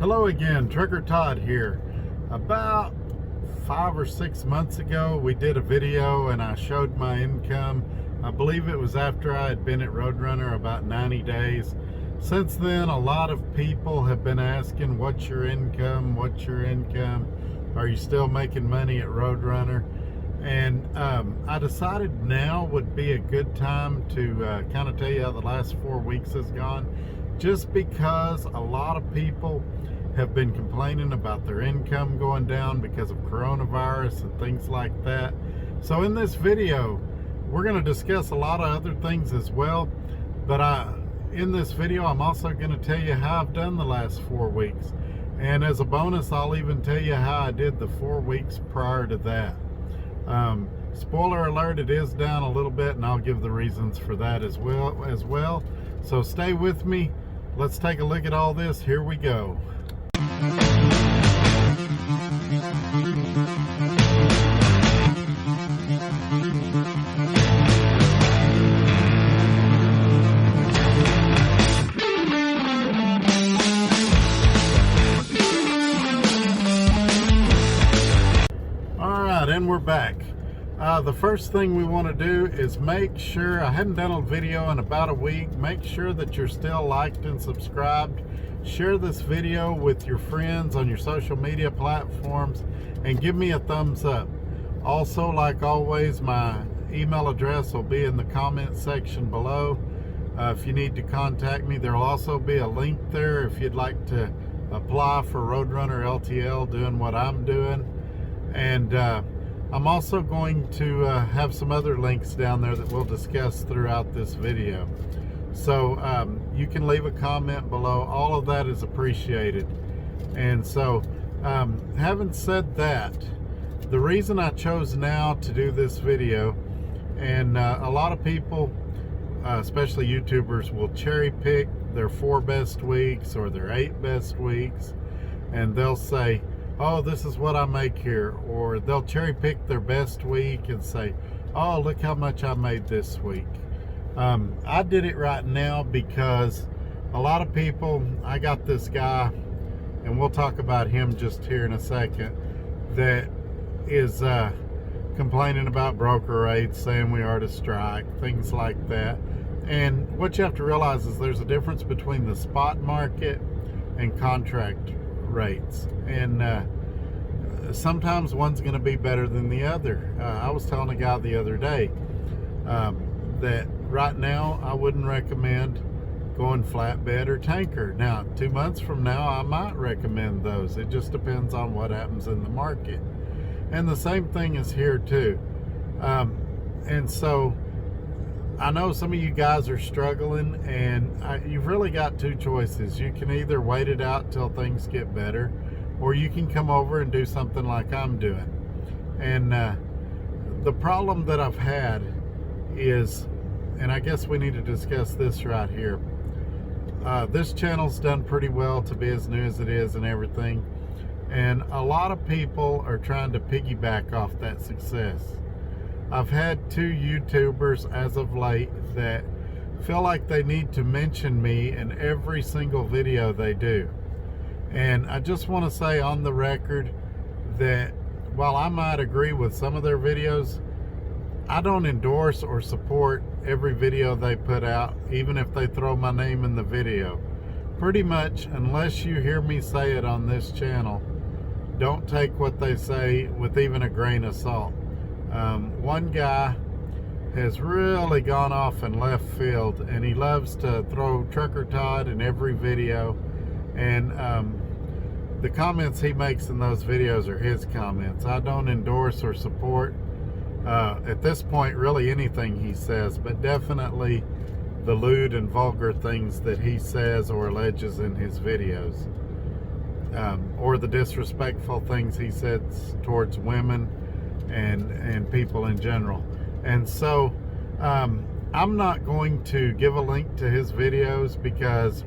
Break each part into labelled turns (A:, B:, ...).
A: Hello again, Trucker Todd here. About 5 or 6 months ago, we did a video and I showed my income. I believe it was after I had been at Roadrunner about 90 days. Since then, a lot of people have been asking, what's your income? What's your income? Are you still making money at Roadrunner? And I decided now would be a good time to kind of tell you how the last 4 weeks has gone, just because a lot of people have been complaining about their income going down because of coronavirus and things like that. So in this video, we're going to discuss a lot of other things as well, but in this video I'm also going to tell you how I've done the last 4 weeks, and as a bonus I'll even tell you how I did the 4 weeks prior to that. Spoiler alert, it is down a little bit, and I'll give the reasons for that as well. So stay with me. Let's take a look at all this. Here we go. Alright, and we're back. The first thing we want to do is make sure, I hadn't done a video in about a week, make sure that you're still liked and subscribed. Share this video with your friends on your social media platforms and give me a thumbs up. Also, like always, my email address will be in the comment section below. If you need to contact me, there will also be a link there if you'd like to apply for Roadrunner LTL doing what I'm doing. And I'm also going to have some other links down there that we'll discuss throughout this video. So you can leave a comment below. All of that is appreciated. And so having said that, the reason I chose now to do this video, and a lot of people, especially YouTubers, will cherry pick their 4 best weeks or their 8 best weeks, and they'll say, oh, this is what I make here. Or they'll cherry pick their best week and say, oh, look how much I made this week. I did it right now because a lot of people, I got this guy, and we'll talk about him just here in a second, that is complaining about broker rates, saying we are to strike, things like that. And what you have to realize is there's a difference between the spot market and contract rates, and sometimes one's going to be better than the other. I was telling a guy the other day that right now I wouldn't recommend going flatbed or tanker. Now 2 months from now I might recommend those. It just depends on what happens in the market, and the same thing is here too. And so I know some of you guys are struggling, and you've really got 2 choices. You can either wait it out till things get better, or you can come over and do something like I'm doing. And the problem that I've had is, and I guess we need to discuss this right here. This channel's done pretty well to be as new as it is and everything, and a lot of people are trying to piggyback off that success. I've had 2 YouTubers as of late that feel like they need to mention me in every single video they do. And I just want to say on the record that while I might agree with some of their videos, I don't endorse or support every video they put out, even if they throw my name in the video. Pretty much, unless you hear me say it on this channel, don't take what they say with even a grain of salt. One guy has really gone off in left field, and he loves to throw Trucker Todd in every video, and the comments he makes in those videos are his comments. I don't endorse or support at this point really anything he says, but definitely the lewd and vulgar things that he says or alleges in his videos, or the disrespectful things he says towards women and people in general. And so I'm not going to give a link to his videos because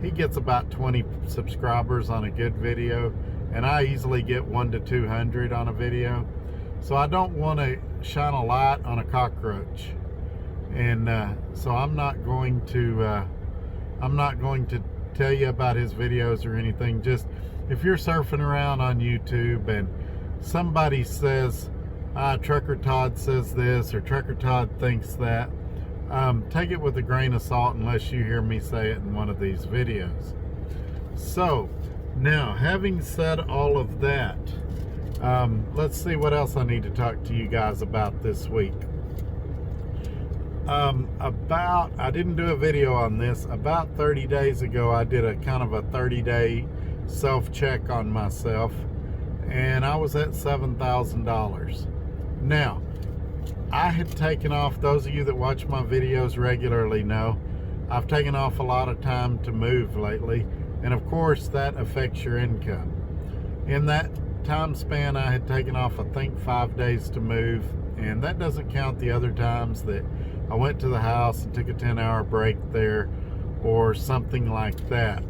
A: he gets about 20 subscribers on a good video, and I easily get 100 to 200 on a video. So I don't want to shine a light on a cockroach, and so I'm not going to tell you about his videos or anything. Just if you're surfing around on YouTube and somebody says, Trucker Todd says this, or Trucker Todd thinks that, take it with a grain of salt unless you hear me say it in one of these videos. So now, having said all of that, let's see what else I need to talk to you guys about this week. I didn't do a video on this. About 30 days ago, I did a kind of a 30-day self-check on myself, and I was at $7,000. Now, I had taken off, those of you that watch my videos regularly know, I've taken off a lot of time to move lately, and of course that affects your income. In that time span, I had taken off, I think, 5 days to move, and that doesn't count the other times that I went to the house and took a 10-hour break there or something like that.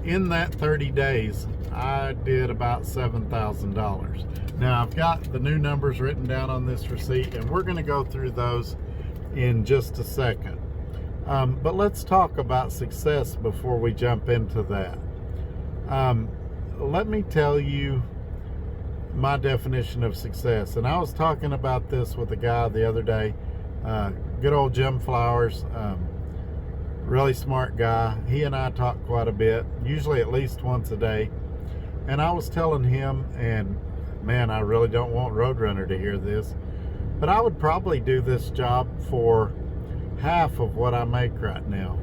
A: In that 30 days, I did about $7,000. Now, I've got the new numbers written down on this receipt, and we're going to go through those in just a second. But let's talk about success before we jump into that. Let me tell you my definition of success. And I was talking about this with a guy the other day, good old Jim Flowers, really smart guy. He and I talk quite a bit, usually at least once a day. And I was telling him, and man, I really don't want Roadrunner to hear this, but I would probably do this job for half of what I make right now,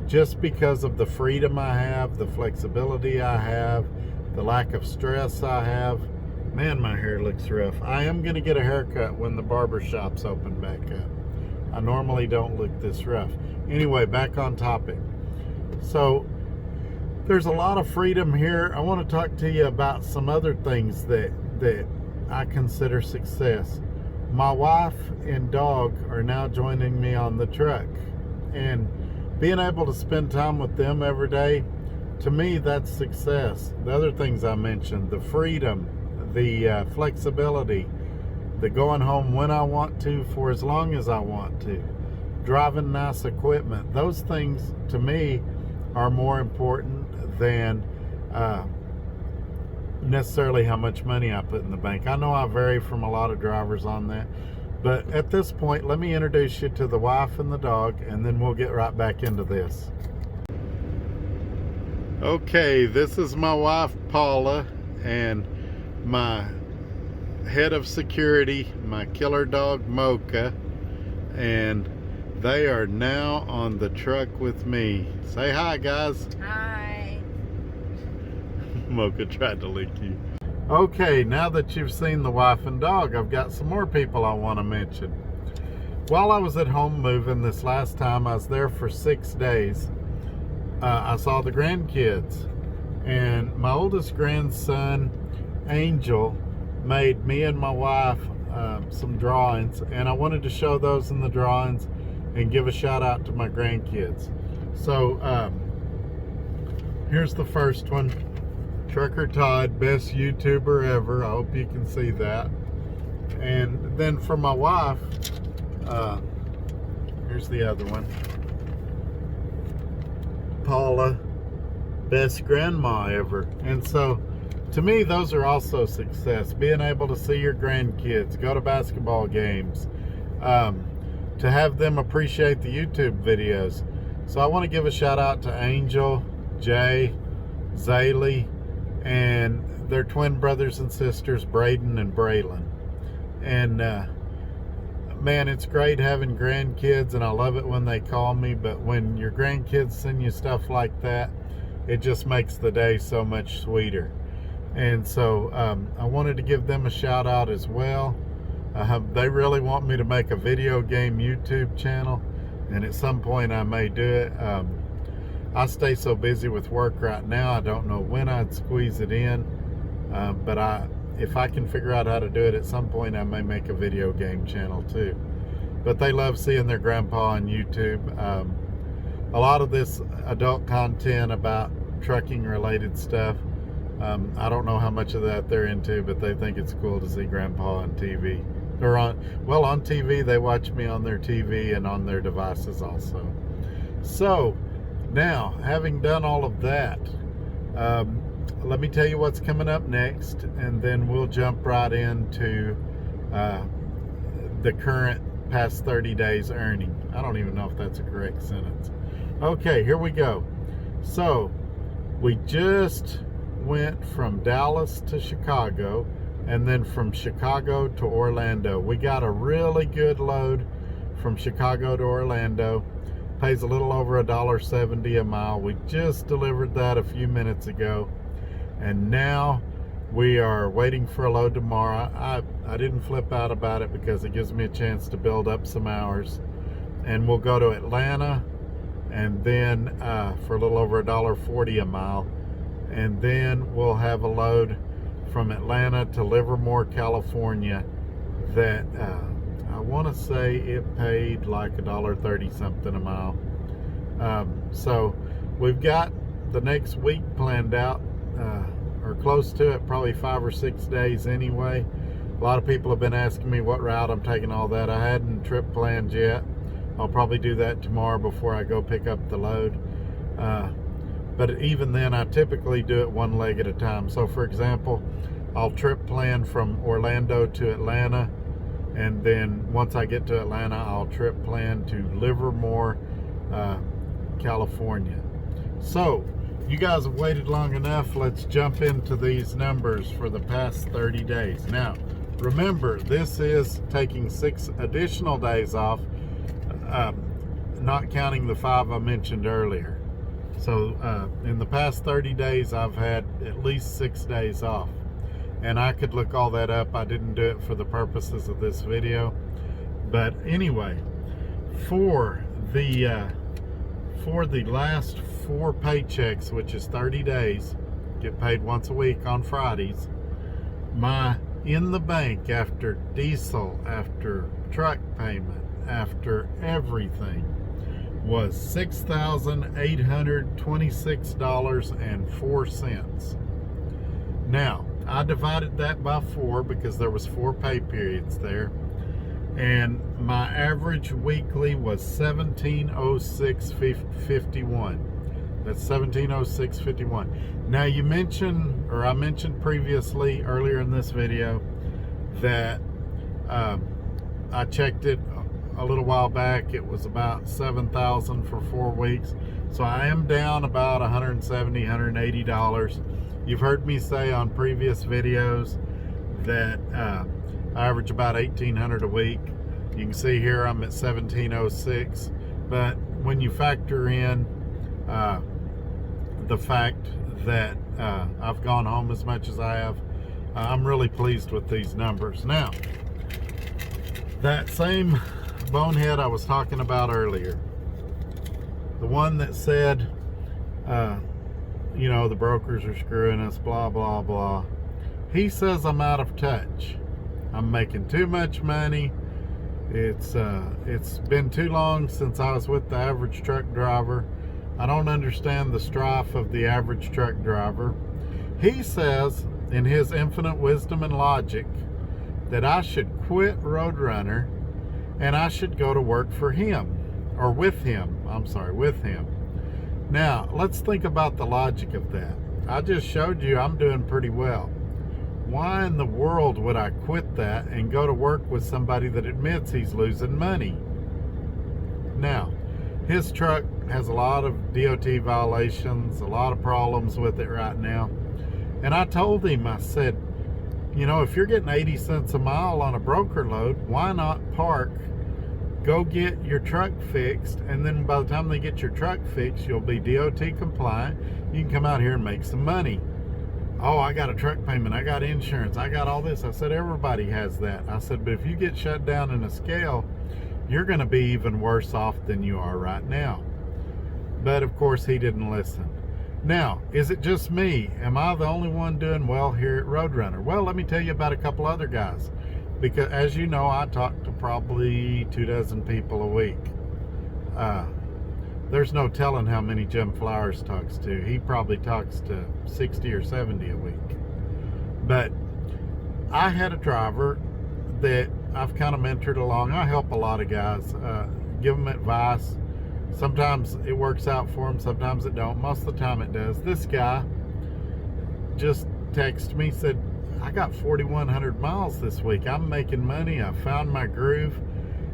A: just because of the freedom I have, the flexibility I have, the lack of stress I have. Man, my hair looks rough. I am going to get a haircut when the barber shops open back up. I normally don't look this rough. Anyway, back on topic. So there's a lot of freedom here. I want to talk to you about some other things that I consider success. My wife and dog are now joining me on the truck, and being able to spend time with them every day, to me, that's success. The other things I mentioned, the freedom, the flexibility, the going home when I want to for as long as I want to, driving nice equipment, those things to me are more important than necessarily how much money I put in the bank. I know I vary from a lot of drivers on that, but at this point, let me introduce you to the wife and the dog, and then we'll get right back into this. Okay, this is my wife Paula and my head of security, my killer dog Mocha, and they are now on the truck with me. Say hi, guys.
B: Hi.
A: Mocha tried to lick you. Okay, now that you've seen the wife and dog, I've got some more people I want to mention. While I was at home moving this last time, I was there for 6 days. I saw the grandkids, and my oldest grandson, Angel, made me and my wife some drawings, and I wanted to show those in the drawings and give a shout out to my grandkids. So here's the first one. Trucker Todd, best YouTuber ever. I hope you can see that. And then for my wife, here's the other one. Paula, best grandma ever. And so to me, those are also success. Being able to see your grandkids, go to basketball games, to have them appreciate the YouTube videos. So I want to give a shout out to Angel, Jay, Zaylee, and their twin brothers and sisters, Braden and Braylon. And man, it's great having grandkids, and I love it when they call me, but when your grandkids send you stuff like that, it just makes the day so much sweeter. And so I wanted to give them a shout out as well. They really want me to make a video game YouTube channel, and at some point I may do it. I stay so busy with work right now, I don't know when I'd squeeze it in, but if I can figure out how to do it at some point, I may make a video game channel too. But they love seeing their grandpa on YouTube. A lot of this adult content about trucking related stuff, I don't know how much of that they're into, but they think it's cool to see grandpa on TV. Or on TV, they watch me on their TV and on their devices also. So Now, having done all of that, let me tell you what's coming up next, and then we'll jump right into the current past 30 days earning. I don't even know if that's a correct sentence. Okay, here we go. So we just went from Dallas to Chicago, and then from Chicago to Orlando. We got a really good load from Chicago to Orlando. Pays a little over $1.70 a mile. We just delivered that a few minutes ago, and now we are waiting for a load tomorrow. I didn't flip out about it because it gives me a chance to build up some hours, and we'll go to Atlanta, and then for a little over $1.40 a mile, and then we'll have a load from Atlanta to Livermore, California, that I want to say it paid like $1.30 something a mile. So we've got the next week planned out, or close to it, probably 5 or 6 days anyway. A lot of people have been asking me what route I'm taking, all that. I hadn't trip planned yet. I'll probably do that tomorrow before I go pick up the load. But even then, I typically do it one leg at a time. So for example, I'll trip plan from Orlando to Atlanta, and then once I get to Atlanta, I'll trip plan to Livermore, California. So you guys have waited long enough. Let's jump into these numbers for the past 30 days. Now, remember, this is taking 6 additional days off, not counting the 5 I mentioned earlier. So in the past 30 days, I've had at least 6 days off. And I could look all that up. I didn't do it for the purposes of this video. But anyway, for the last 4 paychecks, which is 30 days, get paid once a week on Fridays, my in the bank after diesel, after truck payment, after everything, was $6,826.04. Now, I divided that by 4 because there was 4 pay periods there, and my average weekly was $1706.51. That's $1706.51. Now, you mentioned, or I mentioned previously earlier in this video, that I checked it a little while back. It was about $7,000 for 4 weeks. So I am down about $170, $180. You've heard me say on previous videos that I average about $1,800 a week. You can see here I'm at $1,706. But when you factor in the fact that I've gone home as much as I have, I'm really pleased with these numbers. Now, that same bonehead I was talking about earlier, the one that said, you know, the brokers are screwing us, blah, blah, blah. He says I'm out of touch. I'm making too much money. It's been too long since I was with the average truck driver. I don't understand the strife of the average truck driver. He says, in his infinite wisdom and logic, that I should quit Roadrunner and I should go to work for him, or with him. I'm sorry, with him. Now, let's think about the logic of that. I just showed you I'm doing pretty well. Why in the world would I quit that and go to work with somebody that admits he's losing money? Now, his truck has a lot of DOT violations, a lot of problems with it right now. And I told him, I said, you know, if you're getting 80 cents a mile on a broker load, why not park, go get your truck fixed, and then by the time they get your truck fixed, you'll be DOT compliant. You can come out here and make some money. Oh, I got a truck payment, I got insurance, I got all this. I said, everybody has that. I said, but if you get shut down in a scale, you're going to be even worse off than you are right now. But of course, he didn't listen. Now, is it just me? Am I the only one doing well here at Roadrunner? Well, let me tell you about a couple other guys. Because as you know, I talk to probably 24 people a week. There's no telling how many Jim Flowers talks to. He probably talks to 60 or 70 a week. But I had a driver that I've kind of mentored along. I help a lot of guys, give them advice. Sometimes it works out for him, sometimes it don't. Most of the time it does. This guy just texted me, said, I got 4,100 miles this week. I'm making money. I found my groove.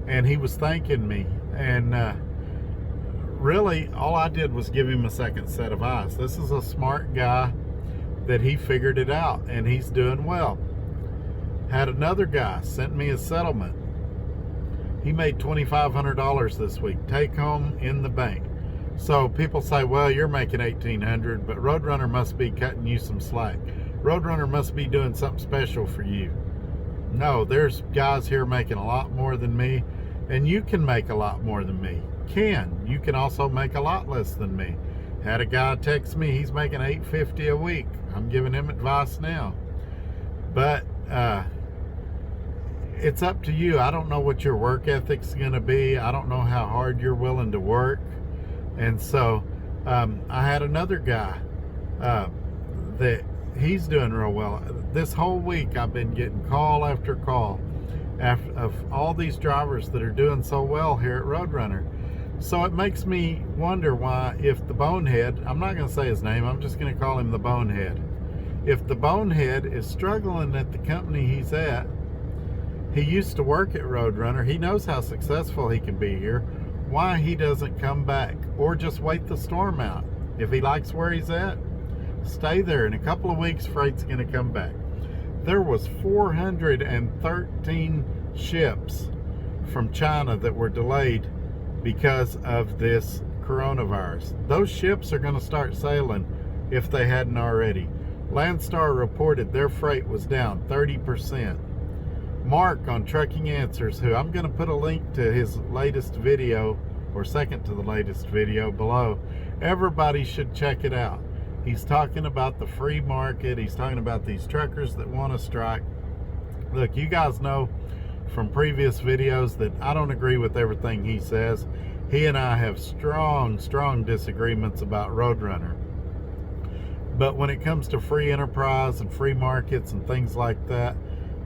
A: And he was thanking me. And really, all I did was give him a second set of eyes. This is a smart guy that he figured it out, and he's doing well. Had another guy sent me a settlement. He made $2,500 this week, take home in the bank. So people say, well, you're making $1,800, but Roadrunner must be cutting you some slack. Roadrunner must be doing something special for you. No, there's guys here making a lot more than me, and you can make a lot more than me. You can also make a lot less than me. Had a guy text me, he's making $850 a week. I'm giving him advice now. But it's up to you. I don't know what your work ethic's gonna be. I don't know how hard you're willing to work. And so I had another guy that he's doing real well. This whole week I've been getting call after call of all these drivers that are doing so well here at Roadrunner. So it makes me wonder why, if the bonehead, I'm not going to say his name, I'm just going to call him the bonehead. If the bonehead is struggling at the company he's at, he used to work at Roadrunner, he knows how successful he can be here, why he doesn't come back or just wait the storm out. If he likes where he's at, stay there. In a couple of weeks, freight's going to come back. There was 413 ships from China that were delayed because of this coronavirus. Those ships are going to start sailing if they hadn't already. Landstar reported their freight was down 30%. Mark on Trucking Answers, who I'm going to put a link to his latest video, or second to the latest video below. Everybody should check it out. He's talking about the free market. He's talking about these truckers that want to strike. Look, you guys know from previous videos that I don't agree with everything he says. He and I have strong disagreements about Roadrunner. But when it comes to free enterprise and free markets and things like that,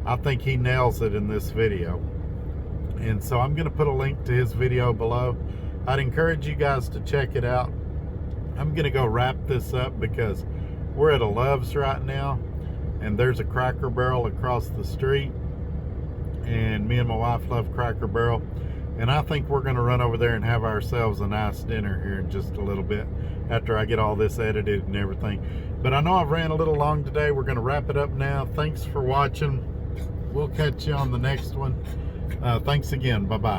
A: I think he nails it in this video. And so I'm going to put a link to his video below. I'd encourage you guys to check it out. I'm going to go wrap this up because we're at a Love's right now, and there's a Cracker Barrel across the street, and me and my wife love Cracker Barrel, and I think we're going to run over there and have ourselves a nice dinner here in just a little bit after I get all this edited and everything. But I know I've ran a little long today. We're going to wrap it up now. Thanks for watching. We'll catch you on the next one. Thanks again. Bye-bye.